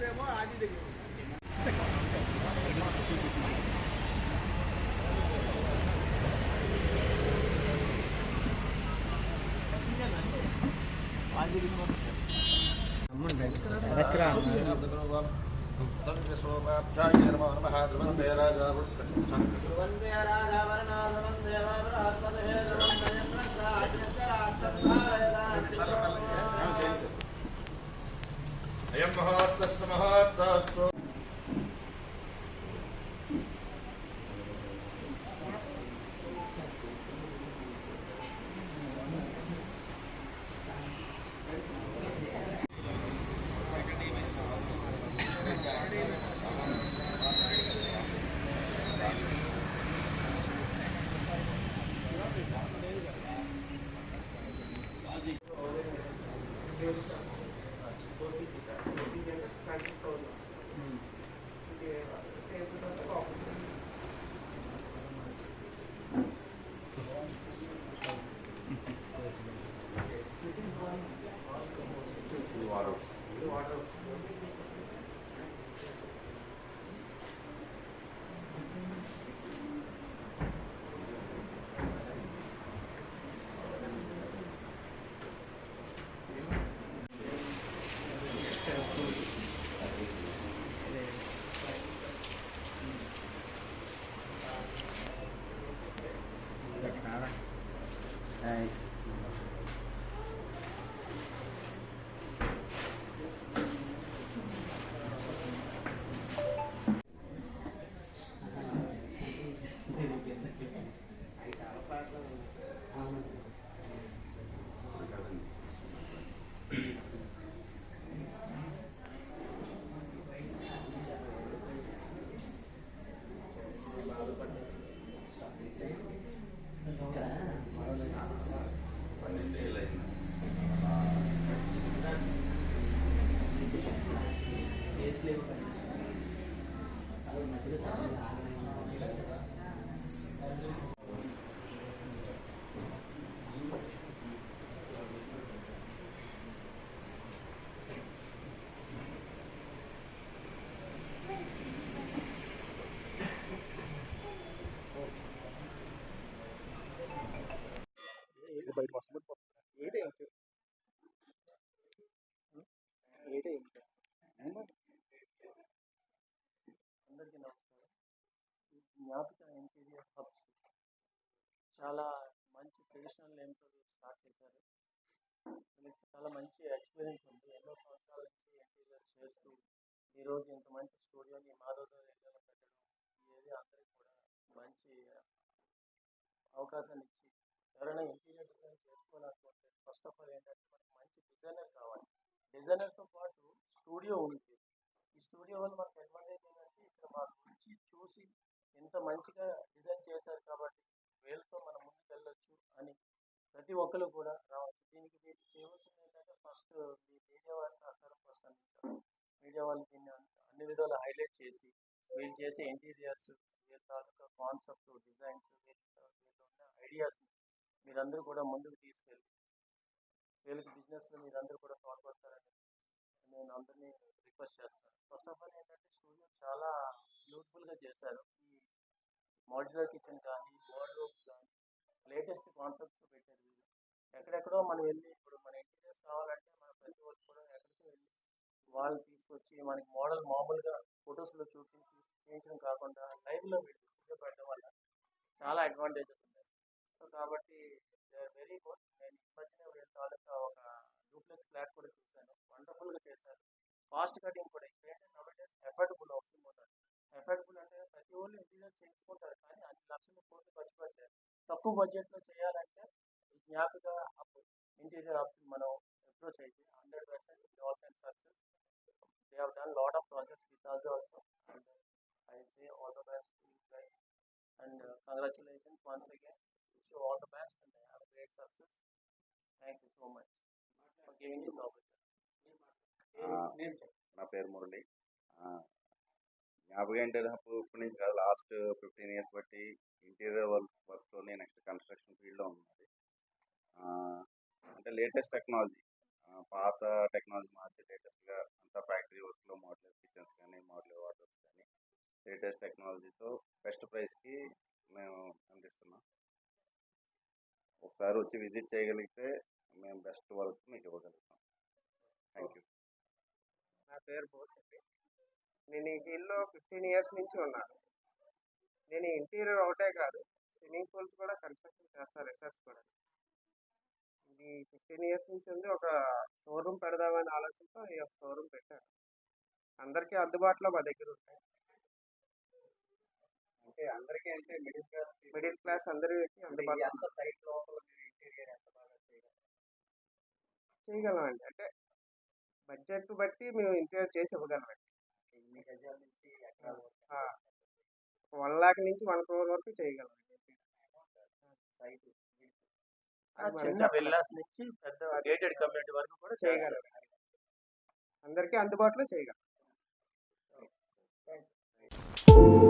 ఏమో ఆది దగ్గర అయం మహాత్మస్య మహాత్మాస్తు బయట వస్తుంది అందరికీ నమస్కారం. జ్ఞాపిక ఇంటీరియర్ హబ్స్ చాలా మంచి ట్రెడిషనల్ నేమ్తో స్టార్ట్ చేశారు. వీళ్ళకి చాలా మంచి ఎక్స్పీరియన్స్ ఉంది. ఎన్నో సంవత్సరాల నుంచి ఇంటీరియర్స్ చేస్తూ ఈరోజు ఇంత మంచి స్టూడియోని మాధవ్ ఏరియాలో పెట్టడం ఈ ఏరియా అందరికీ కూడా మంచి అవకాశాన్ని ఇచ్చి ఎవరైనా ఇంటీరియర్ డిజైన్ చేసుకోవాలనుకుంటే ఫస్ట్ ఆఫ్ ఆల్ ఏంటంటే మనకి మంచి డిజైనర్ కావాలి. డిజైనర్తో పాటు స్టూడియో ఉంది. ఈ స్టూడియో వల్ల మనకు అడ్వాంటేజ్ ఏంటంటే ఇక్కడ వాళ్ళు వచ్చి చూసి ఎంత మంచిగా డిజైన్ చేశారు కాబట్టి వీళ్ళతో మనం ముందుకు వెళ్ళొచ్చు అని ప్రతి ఒక్కరు కూడా రావచ్చు. దీనికి మీరు చేయవలసింది ఏంటంటే ఫస్ట్ మీ మీడియా వాళ్ళ సహకారం ఫస్ట్ అందించాలి. మీడియా వాళ్ళు దీన్ని అన్ని విధాలు హైలైట్ చేసి వీళ్ళు చేసే ఇంటీరియర్స్ వీళ్ళ తాలూకా కాన్సెప్ట్ డిజైన్స్ వీళ్ళ ఉన్న ఐడియాస్ని మీరందరూ కూడా ముందుకు తీసుకెళ్ళి వీళ్ళకి బిజినెస్లో మీరందరూ కూడా తోడ్పడతారని నేను అందరినీ రిక్వెస్ట్ చేస్తాను. ఫస్ట్ ఆఫ్ ఆల్ ఏంటంటే స్టూడియో చాలా బ్యూటిఫుల్గా చేశారు. ఈ మాడ్యులర్ కిచెన్ కానీ వార్డ్రోబ్స్ కానీ లేటెస్ట్ కాన్సెప్ట్స్ పెట్టారు. వీళ్ళు ఎక్కడెక్కడో మనం వెళ్ళి ఇప్పుడు మన ఇంటీరియర్స్ కావాలంటే మన ప్రతి ఒక్కరు కూడా ఎక్కడికి వెళ్ళి వాళ్ళు తీసుకొచ్చి మనకి మోడల్ మామూలుగా ఫొటోస్లో చూపించి చేయించడం కాకుండా లైవ్లో వీళ్ళు స్టూడియో పెట్టడం వల్ల చాలా అడ్వాంటేజెస్ ఉన్నాయి. సో కాబట్టి దే ఆర్ వెరీ గుడ్. నేను ఈ మధ్యనే వీళ్ళ తాలూకా ఒక డూప్లెక్స్ ఫ్లాట్ కూడా చూశాను. వండర్ఫుల్గా చేశారు. కాస్ట్ కటింగ్ కూడా ఇక్కడ ఏంటంటే నవేడేస్ ఎఫర్డబుల్ అవసరం ఉంటుంది. ఎఫర్డబుల్ అంటే ప్రతి ఒళ్ళు ఇంటీరియర్ చేయించుకుంటారు కానీ 5 లక్షల కోట్లు ఖర్చు పెట్టారు. తక్కువ బడ్జెట్లో చేయాలంటే ఈ జ్ఞాపిక హబ్ ఇంటీరియర్ హబ్స్ మనం అప్రోచ్ అయితే 100% they all can success. They have done lot of projects with us also and I say all the best to you guys and congratulations once again. Wish you all the best and have a great success. Thank you so much for giving this opportunity. నా పేరు మురళి. జ్ఞాపక interior hub ఇప్పటి నుంచి కాదు, last 15 years బట్టి interior వర్క్తోనే next construction ఫీల్డ్లో ఉన్నది. అంటే లేటెస్ట్ టెక్నాలజీ, పాత టెక్నాలజీ మార్చి లేటెస్ట్గా అంతా ఫ్యాక్టరీ వర్క్లో మోడల్ లేటెస్ట్ టెక్నాలజీతో బెస్ట్ ప్రైస్కి మేము అందిస్తున్నాం. ఒకసారి వచ్చి విజిట్ చేయగలిగితే మేము బెస్ట్ వర్క్ మీకు ఇవ్వగలుగుతాం. Thank you. నా పేరు బోస్ అండి. నేను ఈ ఫీల్డ్లో 15 ఇయర్స్ నుంచి ఉన్నాను. నేను ఇంటీరియర్ ఒకటే కాదు, స్విమ్మింగ్ పూల్స్ కూడా కన్స్ట్రక్షన్ చేస్తాను, రిసార్ట్స్ కూడా. ఇది 15 ఇయర్స్ నుంచి ఉంది. ఒక షోరూమ్ పెడదామనే ఆలోచనతో ఈ షోరూమ్ పెట్టాను. అందరికీ అందుబాటులో మా దగ్గర ఉంటాయి. అంటే అందరికీ అంటే మిడిల్ క్లాస్ అందరికీ అందుబాటులో ఎంత సైట్ లోపల మీరు ఇంటీరియర్ ఎంత బాగా చేయగలమండి. అంటే బడ్జెట్ బట్టి మేము ఇంటీరియర్ చేసి ఇవ్వగలమండి. ఎన్ని గజాల నుంచి ఎకరాల వరకు 1 lakh నుంచి 1 crore వరకు చేయగలం. సైట్ అది మనం చిన్న చెప్పలేం. విల్లాస్ నుంచి పెద్ద గేటెడ్ కమ్యూనిటీ వరకు కూడా చేయగలం. అందరికీ అందుబాటులో చేయగలం. చేయగలం.